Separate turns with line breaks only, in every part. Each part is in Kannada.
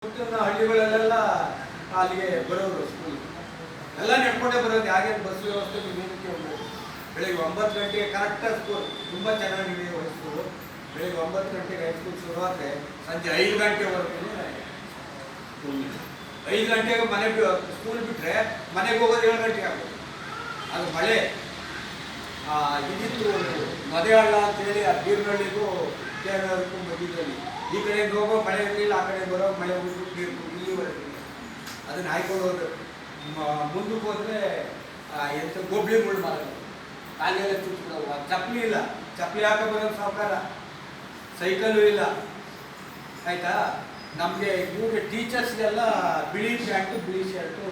ಹಳ್ಳಿಗಳಲ್ಲೆಲ್ಲ ಅಲ್ಲಿಗೆ ಬರೋರು ಸ್ಕೂಲ್ ಎಲ್ಲ ನಡ್ಕೊಂಡೇ ಬರೋದು. ಯಾಗೇನು ಬಸ್ ವ್ಯವಸ್ಥೆ ಏನಕ್ಕೆ ಹೋಗ್ಬೋದು. ಬೆಳಿಗ್ಗೆ 9 ಗಂಟೆಗೆ ಕರೆಕ್ಟಾಗಿ ಸ್ಕೂಲ್ ತುಂಬ ಚೆನ್ನಾಗಿದೆ ಹೈಸ್ಕೂಲು. ಬೆಳಿಗ್ಗೆ 9 ಗಂಟೆಗೆ ಹೈಸ್ಕೂಲ್ ಶುರುವಾದರೆ ಸಂಜೆ 5 ಗಂಟೆವರೆಗೂ 5 ಗಂಟೆಗೆ ಮನೆ ಸ್ಕೂಲ್ ಬಿಟ್ಟರೆ ಮನೆಗೆ ಹೋಗೋದು 7 ಗಂಟೆ ಆಗೋದು. ಅದು ಮಳೆ ಇದಿತ್ತು ಮದೆಹಳ್ಳ ಅಂತೇಳಿ ಆ ಬೀರ್ನಳ್ಳಿಗೂ ಕೇರಳಕ್ಕೂ ಮಧ್ಯದಲ್ಲಿ ಈ ಕಡೆಯಿಂದ ಹೋಗೋ ಮಳೆ ಇರಲಿಲ್ಲ, ಆ ಕಡೆ ಬರೋ ಮಳೆ ಹೋಗ್ಬಿಟ್ಟು ನೀರು ಇಲ್ಲಿವರೆಗೆ ಅದನ್ನು ಹಾಯ್ಕೊಂಡು ಹೋದ್ರೆ ಮುಂದಕ್ಕೆ ಹೋದರೆ ಎಂತ ಗೊಬ್ಳಿ ಮುಳ್ಳು ಮಾರೋದು ಕಾಲೆಲ್ಲ ಚುಚ್ಚಿಬಿಡೋದು. ಚಪ್ಪಲಿ ಇಲ್ಲ, ಚಪ್ಪಲಿ ಹಾಕೋ ಬರೋದು ಸಾವುಕಾರ, ಸೈಕಲ್ಲು ಇಲ್ಲ ಆಯಿತಾ. ನಮಗೆ ಇವ್ರಿಗೆ ಟೀಚರ್ಸ್ಗೆಲ್ಲ ಬಿಳಿ ಪ್ಯಾಂಟು ಬಿಳಿ ಶರ್ಟು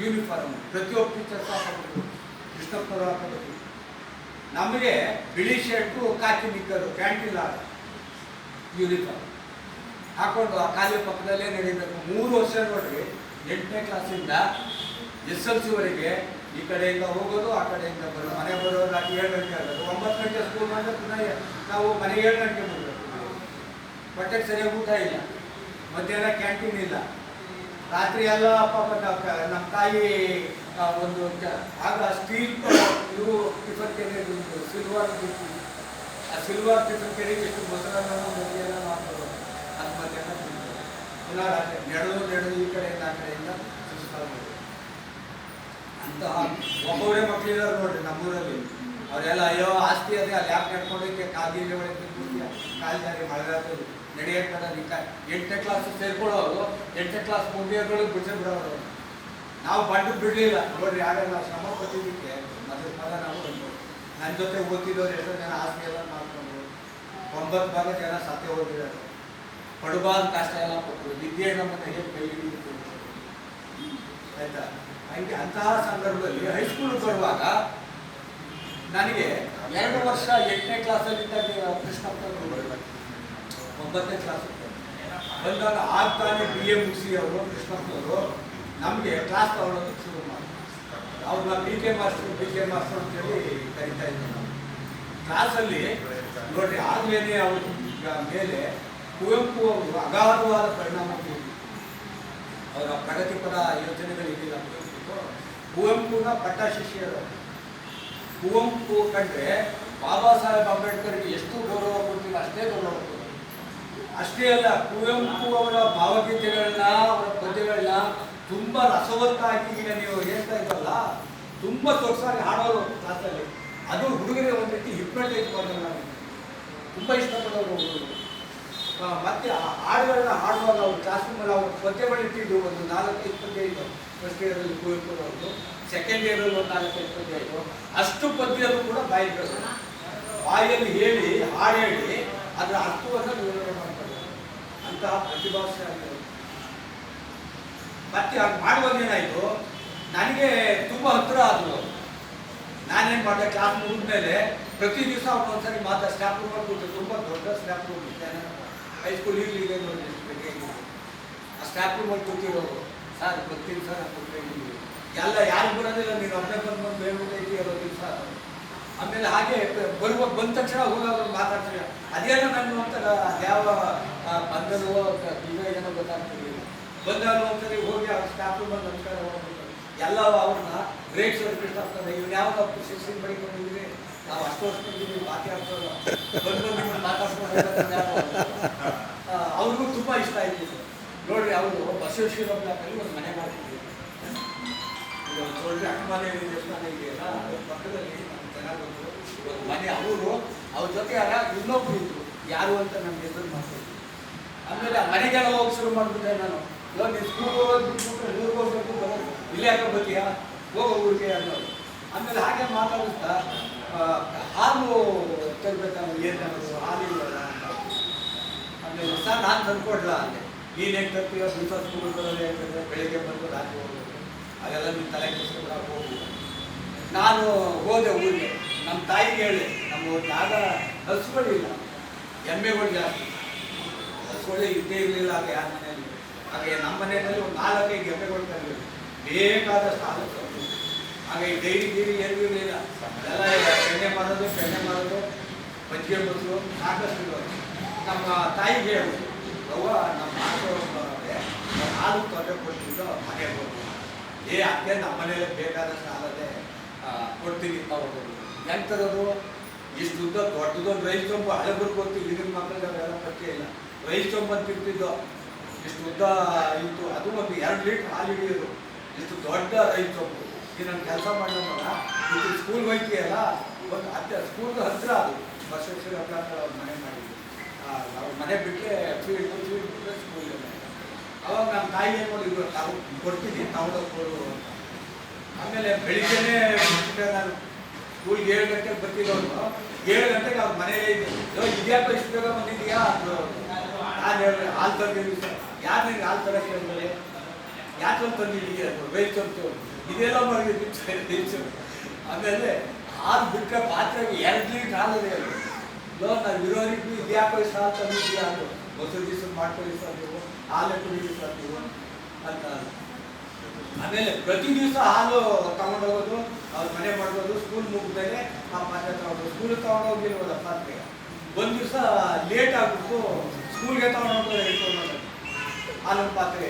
ಯೂನಿಫಾರ್ಮ್ ಪ್ರತಿಯೊಬ್ಬ ಟೀಚರ್ಸ್ ಹಾಕೋಬೇಕು. ಕೃಷ್ಣಪ್ಪನವರು ಹಾಕೋಬೇಕು. ನಮಗೆ ಬಿಳಿ ಶರ್ಟು ಕಾಕಿ ನಿಕ್ಕರು ಪ್ಯಾಂಟ್ ಇಲ್ಲ ಯೂನಿಫಾರ್ಮ್ ಹಾಕೊಂಡು ಆ ಕಾಲೇಜ್ ಪಕ್ಕದಲ್ಲೇ ನಡೀಬೇಕು. 3 ವರ್ಷ ನೋಡ್ರಿ, 8ನೇ ಕ್ಲಾಸಿಂದ SLC ಈ ಕಡೆಯಿಂದ ಹೋಗೋದು, ಆ ಕಡೆಯಿಂದ ಬರೋದು. ಮನೆ ಬರೋದು ರಾತ್ರಿ 7 ಗಂಟೆ ಆಗೋದು. 9 ಗಂಟೆ ಸ್ಕೂಲ್ ಮಾಡಿದ್ರೆ ಪುನಃ ನಾವು ಮನೆಗೆ 7 ಗಂಟೆ ಬರಬೇಕು. ಹೊಟ್ಟೆಗೆ ಸರಿಯಾಗಿ ಊಟ ಇಲ್ಲ, ಮಧ್ಯಾಹ್ನ ಕ್ಯಾಂಟೀನ್ ಇಲ್ಲ. ರಾತ್ರಿ ಎಲ್ಲ ಪಾಪ ನಮ್ಮ ತಾಯಿ ಒಂದು ಆಗ ಸ್ಟೀಲ್ ಇವು ಟಿಫನ್ ಕೆರೆ ಸಿಲ್ವರ್ ಆ ಸಿಲ್ವರ್ ಟಿಫನ್ ಕೆರೆಗೆ ಎಷ್ಟು ಮೊಸರನ್ನ ಎಲ್ಲ ಮಾಡ್ತಾರೆ. ಅದು ಮಧ್ಯಾಹ್ನ ತಿಂತಾರೆ. ಪುನಃ ರಾತ್ರಿ ನಡೆದು ಈ ಕಡೆಯಿಂದ ಆ ಕಡೆಯಿಂದ ಸುಸ್ತಾಗ್ಬೋದು. ಅಂತಹ ಒಬ್ಬೊಬ್ಬರೇ ಮಕ್ಕಳಿದ್ದಾರೆ ನೋಡ್ರಿ ನಮ್ಮೂರಲ್ಲಿ. ಅವರೆಲ್ಲ ಅಯ್ಯೋ ಆಸ್ತಿ ಅದೇ ಅಲ್ಲಿ ಯಾಕೆ ನಡ್ಕೊಂಡೋಕ್ಕೆ ಕಾಲಿಗೆ ಒಳಗೆ ಕಾಲು ಜಾರಿ ಮಳೆಗಾಲದಲ್ಲಿ ನಡೆಯೋಕ್ಕಲ್ಲ. 8ನೇ ಕ್ಲಾಸ್ ಸೇರ್ಕೊಳ್ಳೋರು 8ನೇ ಕ್ಲಾಸ್ ಮುಗಿಯೋಗಳಿಗೆ ಬಿಡೋರು. ನಾವು ಬಂದು ಬಿಡಲಿಲ್ಲ ನೋಡ್ರಿ. ಆಗ ನಾವು ಶ್ರಮ ಪಟ್ಟಿದ್ದಕ್ಕೆ ಮೊದಲ ಭಾಗ ನಾವು ಬಂದು ನನ್ನ ಜೊತೆ ಓದ್ತಿದ್ದವ್ರು ಎಷ್ಟೋ ಜನ ಆಸ್ತಿ ಎಲ್ಲ ಮಾಡ್ಕೊಂಡು 9 ಭಾಗ ಜನ ಸತ್ಯ ಓದಿದ್ದಾರೆ. ಪಡುಬಾದ ಕಷ್ಟ ಎಲ್ಲ ಕೊಟ್ಟರು. ವಿದ್ಯೆ ನಮ್ಮನ್ನು ಹೇಗೆ ಕೈ ಹಿಡಿದು ಆಯಿತಾ. ಹಂಗೆ ಅಂತಹ ಸಂದರ್ಭದಲ್ಲಿ ಹೈಸ್ಕೂಲಿಗೆ ಬರುವಾಗ ನನಗೆ 2 ವರ್ಷ 8ನೇ ಕ್ಲಾಸಲ್ಲಿದ್ದಾಗ ಕೃಷ್ಣಪ್ಪನವರು 9ನೇ ಕ್ಲಾಸ್ ಬಂದಾಗ ಆಗ್ತಾನೆ BA ಮುಗಿಸಿ ಅವರು ಕೃಷ್ಣಪ್ಪನವರು ನಮಗೆ ಕ್ಲಾಸ್ ತಗೊಳ್ಳೋದಕ್ಕೆ ಶುರು ಮಾಡಿ ಅವ್ರನ್ನ BK ಮಾಸ್ಟರ್ ಅಂತೇಳಿ ಕರಿತಾ ಇದ್ದರು. ನಾವು ಕ್ಲಾಸಲ್ಲಿ ನೋಡ್ರಿ ಆಗಲೇ ಅವ್ರ ಮೇಲೆ ಕುವೆಂಪು ಅವರು ಅಗಾಧವಾದ ಪರಿಣಾಮ ಬೀರಿದ್ರು. ಅವರ ಪ್ರಗತಿಪರ ಯೋಜನೆಗಳಿದ್ದಿಲ್ಲ. ಕುವೆಂಪುನ ಪಟ್ಟ ಶಿಷ್ಯರು. ಕುವೆಂಪು ಕಂಡ್ರೆ ಬಾಬಾ ಸಾಹೇಬ್ ಅಂಬೇಡ್ಕರ್ಗೆ ಎಷ್ಟು ಗೌರವ ಕೊಡ್ತೀವಿ ಅಷ್ಟೇ ಗೌರವ ಕೊಡ್ತೀವಿ. ಅಷ್ಟೇ ಅಲ್ಲ, ಕುವೆಂಪು ಅವರ ಭಾವಗೀತೆಗಳನ್ನ ಅವರ ಪದ್ಯಗಳನ್ನ ತುಂಬ ರಸವತ್ತಾಗಿ ಈಗ ನೀವು ಹೇಳ್ತಾ ಇದ್ದಲ್ಲ, ತುಂಬ ಸೊಗಸಾಗಿ ಹಾಡೋರು ಕ್ಲಾಸಲ್ಲಿ. ಅದು ಹುಡುಗರಿಗೆ ಒಂದು ರೀತಿ ಹಿಪ್ನಟೈಸ್ ಮಾಡೋದು. ನನಗೆ ತುಂಬ ಇಷ್ಟಪಡೋರು ಹುಡುಗರು. ಮತ್ತೆ ಆ ಹಾಡುಗಳನ್ನ ಹಾಡುವಾಗ ಅವ್ರು ಕ್ಲಾಸ್ ರೂಮಲ್ಲಿ ಅವ್ರ ಪದ್ಯಗಳಿಟ್ಟಿದ್ದು ಒಂದು 4-5 ಪದ್ಯ ಇತ್ತು. ಫಸ್ಟ್ ಇಯರಲ್ಲಿ ಕುವೆಂಪು ಅವ್ರದ್ದು, ಸೆಕೆಂಡ್ ಇಯರಲ್ಲಿ ಒಂದು 4-5 ಪದ್ಯ ಇತ್ತು. ಅಷ್ಟು ಪದ್ಯಗಳು ಕೂಡ ಬಾಯಲ್ಲಿ ಹೇಳಿ ಹಾಡು ಹೇಳಿ ಅದರ ಅರ್ಥವನ್ನು ವಿವರಣೆ ಮಾಡ್ತಾರೆ. ಅಂತಹ ಪ್ರತಿಭಾಶಾಲಿ. ಮತ್ತೆ ಅದು ಮಾಡುವಾಗ ಏನಾಯಿತು, ನನಗೆ ತುಂಬ ಹತ್ತಿರ ಆದರು. ನಾನೇನು ಮಾಡಿದೆ, ಕ್ಲಾಸ್ ಮುಗಿದ್ಮೇಲೆ ಪ್ರತಿ ದಿವಸ ಅವ್ರು ಒಂದ್ಸರಿ ಸ್ಟಾಫ್ ರೂಮ್ ಕೂತು. ತುಂಬ ದೊಡ್ಡ ಸ್ಟಾಫ್ ರೂಮ್ ಇತ್ತು ಹೈಸ್ಕೂಲ್. ಈಗಲೀಗ ನೋಡಿ ಆ ಸ್ಟಾಫ್ ರೂಮಲ್ಲಿ ಕೂತಿರೋರು. ಸರ್ ಗೊತ್ತಿಲ್ಲ ಸರ್ ಕೊಟ್ಟಿದ್ದೀವಿ ಎಲ್ಲ ಯಾರು ಬರೋದಿಲ್ಲ, ನೀನು ಒಬ್ಬನೇ ಬಂದು ಹೇಳ್ಬಿಟ್ಟೈತಿ ಅರೋ ದಿವಸ. ಆಮೇಲೆ ಹಾಗೆ ಬಂದ ತಕ್ಷಣ ಹೋಗೋರು ಮಾತಾಡ್ತಾರೆ. ಅದೇನೋ ನನ್ನ ಅಂತ ಯಾವ ಬಂದನೋ ಈಗ ಏನೋ ಗೊತ್ತಾಗ್ತಿರ್ಲಿಲ್ಲ. ಬಂದವರು ಒಂದ್ಸರಿ ಹೋಗಿ ಅವ್ರ ಸ್ಟಾಫ್ ರೂಮಲ್ಲಿ ನಮಸ್ಕಾರ ಹೋಗ್ಬಿಟ್ಟು ಎಲ್ಲ ಅವ್ರನ್ನ ಬ್ರೇಕ್ ಸರ್ವಿಸ್ ಆಗ್ತದೆ. ಇವ್ರು ಯಾವಾಗ ಶಿಕ್ಷಣ ಬಡಿಕೊಂಡಿದ್ರಿ, ನಾವು ಅಷ್ಟು ವರ್ಷ ಬಂದಿದ್ದೀವಿ, ಬಾಕಿ ಆಗ್ತದೆ ಬಂದು ನಿಮ್ಮನ್ನು ಮಾತಾಡ್ಕೊಂಡು ಅವ್ರಿಗೂ ತುಂಬ ಇಷ್ಟ ಆಯ್ತು. ನೋಡ್ರಿ, ಅವರು ಬಸವೇಶ್ವರ ಬ್ಲಾಕಲ್ಲಿ ಒಂದು ಮನೆ ಮಾಡ್ತಿದ್ವಿ. ನೋಡ್ರಿ ಅಕ್ಕಮನೆ ದೇವಸ್ಥಾನ ಇದೆಯಲ್ಲ, ಅದ್ರ ಪಕ್ಕದಲ್ಲಿ ನಮ್ಗೆ ಚೆನ್ನಾಗಿ ಬಂದರು ಒಂದು ಮನೆ. ಅವರು ಅವ್ರ ಜೊತೆ ಇನ್ನೊಬ್ರು ಇದ್ರು, ಯಾರು ಅಂತ ನಮ್ಗೆ ಎದುರು ಮಾಡ್ತಿದ್ವಿ. ಆಮೇಲೆ ಆ ಮನೆಗೆಲ್ಲ ಹೋಗಿ ಶುರು ಮಾಡಿಬಿಟ್ಟೆ ನಾನು. ಇವಾಗ ನೀವು ಸ್ಕೂಲ್ ಹೋಗೋದು ಬಿಟ್ಬಿಟ್ರೆ ಊರಿಗೆ ಹೋಗ್ಬೇಕು, ಬರೋದು ಇಲ್ಲೇ ಯಾಕೆ ಬರ್ತೀಯಾ, ಹೋಗೋ ಊರಿಗೆ ಅನ್ನೋದು. ಆಮೇಲೆ ಹಾಗೆ ಮಾತಾಡಿಸ್ತಾ ಹಾಲು ತರಬೇಕಾದ್ರೆ ಏನು ಅನ್ನೋದು, ಹಾಲಿಲ್ಲ ಅಂತ. ಆಮೇಲೆ ಸರ್ ನಾನು ತಂದ್ಕೊಡ್ಲಾ ಅಂದೆ. ನೀನು ಹೆಂಗೆ ತರ್ತೀಯೋ ದಿವಸ ಸ್ಕೂಲ್ ಬರೋದೇ ಅಂತಂದರೆ ಬೆಳಿಗ್ಗೆ ಬಂದು ರಾತ್ರಿ ಹೋಗೋದು, ಅದೆಲ್ಲ ನಿಮ್ಮ ತಲೆ ಕೆಡಿಸ್ಕೊಂಡು ಹೋಗ್ಬೋದು. ನಾನು ಹೋದೆ ಊರಿಗೆ. ನಮ್ಮ ತಾಯಿಗೆ ಹೇಳಿ, ನಮ್ಮ ಆಗ ಹಸುಗಳಿಲ್ಲ, ಎಮ್ಮೆಗಳು ಜಾಸ್ತಿ. ಹಸುಗಳೇ ಇದ್ದೇ ಇರಲಿಲ್ಲ ಆಗ ಯಾರ ಮನೆಯಲ್ಲಿ. ಹಾಗೆ ನಮ್ಮ ಮನೆಯಲ್ಲಿ ಒಂದು 4-5 ಎಮ್ಮೆಗಳು ತರಲಿಲ್ಲ, ಬೇಕಾದಷ್ಟು ಹಾಲು ತರಲಿಲ್ಲ. ಹಾಗೆ ಈ ಡೈರಿ ಏನೂ ಇರಲಿಲ್ಲ. ಎಲ್ಲ ಬೆಣ್ಣೆ ಮಾಡೋದು ಮಜ್ಜಿಗೆ ಮೊಸರು ಸಾಕಷ್ಟು ಇರೋದು. ನಮ್ಮ ತಾಯಿಗೆ ಹೇಳೋದು, ಅವ್ವ ನಮ್ಮ ಮಾತು ಹಾಲು ತೊಂದರೆ ಕೊಡ್ತಿದ್ದೋ ಮನೆಗೆ ಹೋಗಿ ಅತ್ತೆ ನಮ್ಮ ಮನೇಲಿ ಬೇಕಾದಷ್ಟು ಹಾಲದೇ ಕೊಡ್ತೀನಿ ಅಂತ ಹೋಗೋದು. ಹೆಂಗೆ ತರೋದು? ಇಷ್ಟು ಉದ್ದ ದೊಡ್ಡದೊಂದು ರೈಸ್ ಚೊಂಬು ಹಳೆಬರು ಗೊತ್ತು, ಈಗಿನ ಮಕ್ಕಳಿಗೆ ಅವೆಲ್ಲ ಪರಿಚಯ ಇಲ್ಲ. ರೈಸ್ ಚೊಂಬು ಅಂತ ಇರ್ತಿದ್ದೋ, ಇಷ್ಟು ಉದ್ದ ಇತ್ತು, ಅದು ಒಂದು 2 ಲೀಟ್ರ್ ಹಾಲು ಹಿಡಿಯೋದು. ಇಷ್ಟು ದೊಡ್ಡ ರೈಸ್ ಚೊಂಬು. ಈಗ ನಾನು ಕೆಲಸ ಮಾಡೋಣ, ಇದು ಸ್ಕೂಲ್ ಹೋಯ್ತೀಯಲ್ಲ, ಒಂದು ಸ್ಕೂಲ್ಗೆ ಹತ್ತಿರ ಅದು ಬಸವೇಶ್ವರ ಹತ್ರ ಅವ್ರ ಮನೆ ಮಾಡಿದ್ದು. ಅವ್ರ ಮನೆ ಬಿಟ್ಟರೆ ಫೀಲ್ಡ್ ಬಿಟ್ಟರೆ ಸ್ಕೂಲ್. ಅವಾಗ ನಮ್ಮ ತಾಯಿ ಏನು ಮಾಡಿದ್ರು, ಕೊಡ್ತೀನಿ ತಗೊಂಡೋಗಿ ಕೊಡು ಅಂತ. ಆಮೇಲೆ ಬೆಳಿಗ್ಗೆನೇ ನಾನು ಸ್ಕೂಲ್ಗೆ 7 ಗಂಟೆಗೆ ಬರ್ತಿದ್ದವನು, 7 ಗಂಟೆಗೆ ಅವ್ರ ಮನೆಯಲ್ಲೇ ಇದ್ದು, ಇದ್ಯಾಕೆ ಇಷ್ಟು ಬೇಗ ಬಂದಿದ್ದೀಯಾ ಅಂದರು. ನಾನು ಹೇಳಿದೆ ಹಾಲು ತಂದಿದ್ದೀವಿ ಸರ್. ಯಾರು ನಿನಗೆ ಹಾಲು ತರೋಕ್ಕೆ ಹೇಳಿದ್ರೆ, ಯಾಕೆ ತಂದಿದ್ದೀಯ ಅದು ರೈಸ್ ಅಂತ ಇದೆಲ್ಲ ಮಾಡಿದ್ದು. ಆಮೇಲೆ ಹಾಲು ಬಿಟ್ಟರೆ ಪಾತ್ರೆಗೆ 2 ಲೀಟ್ರ್ ಹಾಲಿದೆ ಅದು. ನಾವು ಇರೋರಿಗೂ ಇದ್ಯಾಕೋ ಇಷ್ಟು ಹಾಲು ತಂದಿದ್ದೀಯಾ ಅದು, ಮೊಸರು ದಿವಸ ಮಾಡ್ಕೊಳ್ಳಿ ಸರ್ ನೀವು, ಹಾಲು ಕುಡಿಲಿ ಸರ್ ನೀವು ಅಂತ. ಆಮೇಲೆ ಪ್ರತಿ ದಿವಸ ಹಾಲು ತಗೊಂಡೋಗೋದು, ಅವ್ರ ಮನೆ ಮಾಡ್ಬೋದು. ಸ್ಕೂಲ್ ಮುಗಿದ್ಮೇಲೆ ಆ ಪಾತ್ರೆ ತಗೊಂಡೋಗಿ ಸ್ಕೂಲಿಗೆ ತೊಗೊಂಡೋಗಿಲ್ವಲ್ಲ ಪಾತ್ರೆ. ಒಂದು ದಿವಸ ಲೇಟ್ ಆಗ್ಬಿಟ್ಟು ಸ್ಕೂಲ್ಗೆ ತೊಗೊಂಡೋಗೋದು ಹೇಳ್ಕೊಂಡು ಹಾಲೊಂದು ಪಾತ್ರೆ.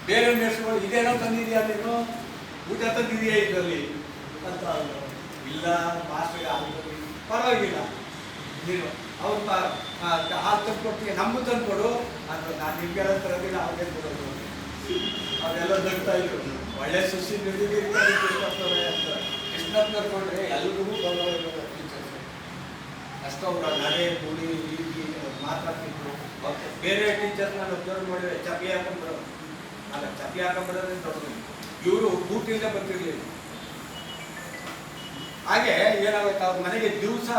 ಬೇರೆ ಮೆಸ್ಗಳು ಇದೇನೋ ತಂದಿದೆಯಾ ನೀನು, ಊಟ ತಂದಿದೆಯಾ ಇದರಲ್ಲಿ ಅಂತ. ಇಲ್ಲ ಮಾಸ್ಟರ್ಗೆ ಹಾಲು ತಂದು ಪರವಾಗಿಲ್ಲ ನೀನು ಅವ್ರು ಹಾಲು ತಂದು ಕೊಡ್ತೀವಿ, ನಮಗೂ ತಂದು ಕೊಡು ಅಂತ. ನಾನು ನಿಮಗೆಲ್ಲ ತರೋದಿಲ್ಲ, ಅವ್ರಿಗೆ ಕೊಡೋದು. ಅವರೆಲ್ಲ ನಗ್ತಾ ಇದ್ರು. ಒಳ್ಳೆ ಸುಶಿ ನಿರ್ದಿರ್ತಾರೆ ಕೃಷ್ಣಪ್ಪನವರೇ ಅಂತ. ಕೃಷ್ಣಪ್ಪನವ್ರು ಕೊಂಡ್ರೆ ಎಲ್ರಿಗೂ ಗೌರವ ಇರೋದು ಟೀಚರ್ಸ್. ಅಷ್ಟು ಅವ್ರ ನಡೆ ಗುಡಿ ರೀತಿ ಮಾತಾಡ್ತಿದ್ರು. ಬೇರೆ ಟೀಚರ್ಸ್ ನಾನು ಒಬ್ಸರ್ವ್ ಮಾಡಿದ್ರೆ ಚಪ್ಪಿ ಹಾಕೊಂಡ್ಬರೋದು, ಅಲ್ಲ ಚಪ್ಪಿ ಹಾಕೊಂಡ್ಬರೋದ್ರೆ ದೊಡ್ಡದು. ಇವರು ಊಟಿಂದ ಬರ್ತಿರ್ಲಿಲ್ಲ. ಹಾಗೆ ಏನಾಗುತ್ತೆ, ಅವ್ರ ಮನೆಗೆ ದಿವಸ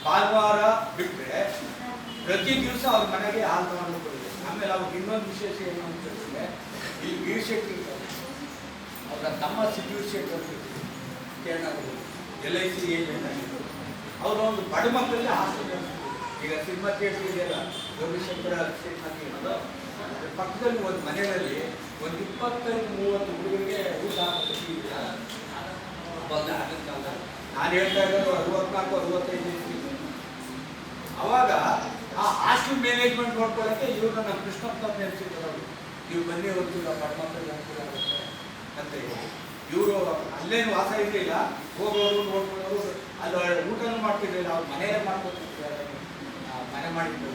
ಭಾನುವಾರ ಬಿಟ್ಟರೆ ಪ್ರತಿ ದಿವಸ ಅವ್ರ ಮನೆಗೆ ಹಾಲು ತಗೊಂಡು ಬರೋದು. ಆಮೇಲೆ ಅವ್ರಿಗೆ ಇನ್ನೊಂದು ವಿಶೇಷ ಏನು ಅಂತ ಹೇಳಿದ್ರೆ, ಈ ವೀರಶೆಟ್ಟಿ ಇರ್ತಾರೆ, ಅವರ ತಮ್ಮ ಸಿದ್ದೂರು ಶೆಟ್ಟಿ ಅಂತ ಕೇರಳಗಳು LIC ಏಜೆಂಟ್ ಆಗಿದ್ರು. ಅವರು ಒಂದು ಬಡ ಮಕ್ಕಳಿಗೆ ಹಾಸ್ಪಿಟಲ್, ಈಗ ಸಿನಿಮಾ ಥಿಯೇಟ್ರ್ ಇದೆಯಲ್ಲ ಗೌರಿಶಂಕರ ಸಿನಿಮಾ ಥಿಯೇಟರ್, ಅದ್ರ ಪಕ್ಕದಲ್ಲಿ ಒಂದು ಮನೆಯಲ್ಲಿ ಒಂದು 25-30 ಹುಡುಗರಿಗೆ ಊಟ ಹಾಕಿ ಬಂದ ಆಗಿನ ಕಾಲ. ನಾನು ಹೇಳ್ತಾ ಇರೋದು 64-65. ಅವಾಗ ಆ ಹಾಸ್ಟೆಲ್ ಮ್ಯಾನೇಜ್ಮೆಂಟ್ ನೋಡ್ಕೊಳ್ಳೋಕ್ಕೆ ಇವ್ರನ್ನ ನಮ್ಮ ಕೃಷ್ಣಪ್ಪ ನೆನೆಸಿದ್ರು. ನೀವು ಬನ್ನಿ ಹೋಗ್ತೀರ ಬಡ ಮಕ್ಕಳಿಗೆ ಅನುಕೂಲ ಆಗುತ್ತೆ ಅಂತ ಹೇಳಿ. ಇವರು ಅಲ್ಲೇನು ವಾಸ ಇರಲಿಲ್ಲ, ಹೋಗೋರು ನೋಡ್ಕೊಳ್ಳೋರು, ಅಲ್ಲಿ ಊಟನೂ ಮಾಡ್ತಿರ್ಲಿಲ್ಲ, ಅವ್ರು ಮನೆಯೇ ಮಾಡ್ಕೊತಿರ್ತಾರೆ, ಮನೆ ಮಾಡಿದ್ರು.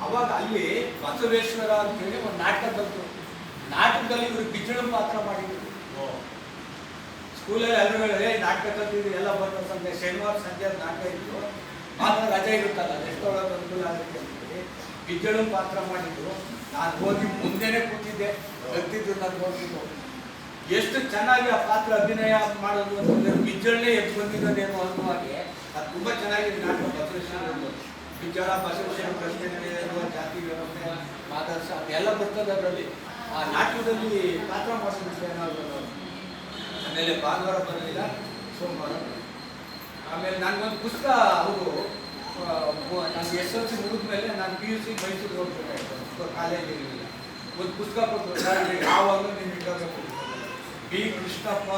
ಅವಾಗ ಅಲ್ಲಿ ಬಸವೇಶ್ವರ ಅಂತೇಳಿ ಒಂದು ನಾಟಕ ಬಂತು. ನಾಟಕದಲ್ಲಿ ಇವರು ಬಿಜ್ಜಳ ಪಾತ್ರ ಮಾಡಿದ್ರು. ಸ್ಕೂಲಲ್ಲಿ ಎಲ್ಲರೂ ನಾಟಕ ತಂದಿದ್ರು, ಎಲ್ಲ ಬಂದ ಸಂಜೆ ಶನಿವಾರ ಸಂಜೆ ನಾಟಕ ಇತ್ತು. ಮಾತ್ರ ರಜೆ ಇರುತ್ತಲ್ಲ, ಎಷ್ಟೊಳಗೆ ಅನುಕೂಲ ಆಗುತ್ತೆ ಅಂತೇಳಿ ಬಿಜ್ಜಳು ಪಾತ್ರ ಮಾಡಿದ್ರು. ನಾನು ಹೋಗಿ ಮುಂದೆನೇ ಕೂತಿದ್ದೆ, ಬರ್ತಿದ್ರು ನಾನು ಹೋಗಿದ್ದು. ಎಷ್ಟು ಚೆನ್ನಾಗಿ ಆ ಪಾತ್ರ ಅಭಿನಯ ಮಾಡೋದು ಅಂತಂದರೆ ಬಿಜ್ಜಳನ್ನೇ ಎದ್ದು ಬಂದಿರೋದೇನೋ ಅನ್ನೋ ಹಾಗೆ ಅದು ತುಂಬ ಚೆನ್ನಾಗಿ ನಾಟಕ. ಬಸವೇಶ್ವರದ್ದು ಬಿಜ್ಜಳ, ಬಸವೇಶ್ವರ ಪ್ರಶ್ನೆ, ಜಾತಿ ವ್ಯವಸ್ಥೆ, ಆದರ್ಶ ಅದೆಲ್ಲ ಬರ್ತದೆ ಅದರಲ್ಲಿ. ಆ ನಾಟಕದಲ್ಲಿ ಪಾತ್ರ ಮಾಡೋದು ಏನಾದ್ರು. ಆಮೇಲೆ ಭಾನುವಾರ ಬರಲಿಲ್ಲ, ಸೋಮವಾರ. ಆಮೇಲೆ ನನಗೊಂದು ಪುಸ್ತಕ, ಅವರು ನಾನು SLC ಮುಗಿದ್ಮೇಲೆ ನಾನು PUC ಮೈಸೂರಿಗೆ ಹೋಗ್ಬೇಕಾಯ್ತು, ಕಾಲೇಜ್ ಇರಲಿಲ್ಲ. ಒಂದು ಪುಸ್ತಕ ಕೊಟ್ಟು ಯಾವಾಗಲೂ ನೀವು ಇಡಬೇಕು, B Krishnappa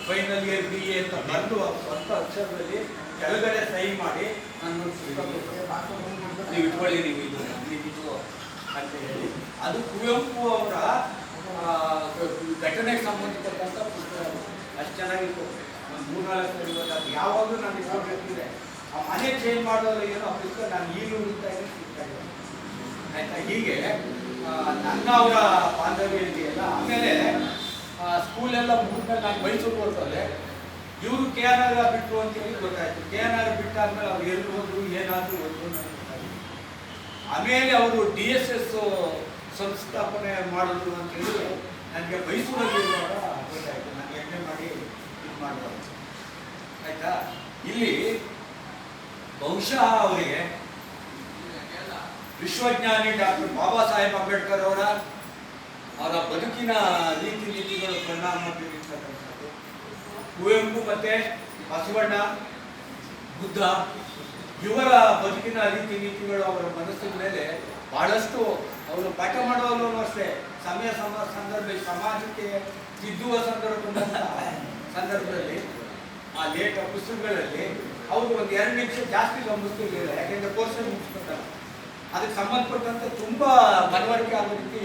final year BA ಅಂತ ಬರೆದು ಸ್ವಂತ ಅಕ್ಷರದಲ್ಲಿ ಕೆಳಗಡೆ ಸಹಿ ಮಾಡಿ ನಾನು ಪುಸ್ತಕ ನೀವು ಇಟ್ಕೊಳ್ಳಿ, ನೀವು ಇದು ಅಂತ ಹೇಳಿ. ಅದು ಕುವೆಂಪು ಅವರ ಘಟನೆಗೆ ಸಂಬಂಧಪಟ್ಟಂಥ ಪುಸ್ತಕ. ಅಷ್ಟು ಚೆನ್ನಾಗಿತ್ತು. ಒಂದು 3-4 ಇವತ್ತು ಅದು ಯಾವಾಗಲೂ ನಾನು ಇಟ್ಕೊಂಡಿರ್ತಿದ್ದೆ. ಆ ಮನೆ ಚೇಂಜ್ ಮಾಡೋದು ಏನೋ ಆ ಪುಸ್ತಕ ನಾನು ಈಗಲೂ ಹುಡುಕ್ತಾ ಇದ್ದೀನಿ, ಸಿಗ್ತಾ ಇದೆ ಆಯಿತಾ. ಹೀಗೆ ನನ್ನ ಅವರ ಬಾಂಧವ್ಯ ಇದೆಯಲ್ಲ. ಆಮೇಲೆ ಸ್ಕೂಲೆಲ್ಲ ಮುಗಿದ್ಮೇಲೆ ನಾನು ಮೈಸೂರಿಗೆ ಹೋಗ್ತಾರೆ. ಇವರು KNR ಬಿಟ್ಟರು ಅಂತೇಳಿ ಗೊತ್ತಾಯಿತು. KNR ಬಿಟ್ಟಾದ್ಮೇಲೆ ಅವ್ರು ಎಲ್ಲಿ ಹೋದ್ರು ಏನಾದರೂ ಹೋದ್ರು ನನಗೆ ಗೊತ್ತಾಯಿತು. ಆಮೇಲೆ ಅವರು DSS ಸಂಸ್ಥಾಪನೆ ಮಾಡಿದ್ರು ಅಂತೇಳಿ ನನಗೆ ಮೈಸೂರಲ್ಲಿ ಇರುವಾಗ ಗೊತ್ತಾಯಿತು. ನಾನು ಎಣ್ಣೆ ಮಾಡಿ ಇದು ಮಾಡಬಾರ್ದು ಆಯಿತಾ. ಇಲ್ಲಿ ಬಹುಶಃ ಅವರಿಗೆ ವಿಶ್ವಜ್ಞಾನಿ ಡಾಕ್ಟರ್ ಬಾಬಾ ಸಾಹೇಬ್ ಅಂಬೇಡ್ಕರ್ ಅವರ ಬದುಕಿನ ರೀತಿ ನೀತಿಗಳು ಪರಿಣಾಮ ಬೀರಿರ್ತಕ್ಕಂಥದ್ದು. ಕುವೆಂಪು ಮತ್ತು ಬಸವಣ್ಣ, ಬುದ್ಧ ಇವರ ಬದುಕಿನ ರೀತಿ ನೀತಿಗಳು ಅವರ ಮನಸ್ಸಿನ ಮೇಲೆ ಬಹಳಷ್ಟು ಅವರು ಪಾಠ ಮಾಡುವಲ್ಲೂ ಅಷ್ಟೇ ಸಮಯ ಸಂದರ್ಭ ಸಮಾಜಕ್ಕೆ ತಿದ್ದುವ ಸಂದರ್ಭದಲ್ಲಿ ಆ ಲೇಖ ಪುಸ್ತಕಗಳಲ್ಲಿ ಅವರು ಒಂದು 2 ನಿಮಿಷ ಜಾಸ್ತಿ ಗಮನಿಸ್ತಿರ್ಲಿಲ್ಲ. ಯಾಕೆಂದರೆ ಕೋರ್ಸಲ್ಲಿ ಮುಗಿಸ್ಕೊತಾರೆ. ಅದಕ್ಕೆ ಸಂಬಂಧಪಟ್ಟಂತೆ ತುಂಬ ಮನವರಿಕೆ ಆಗೋ ರೀತಿ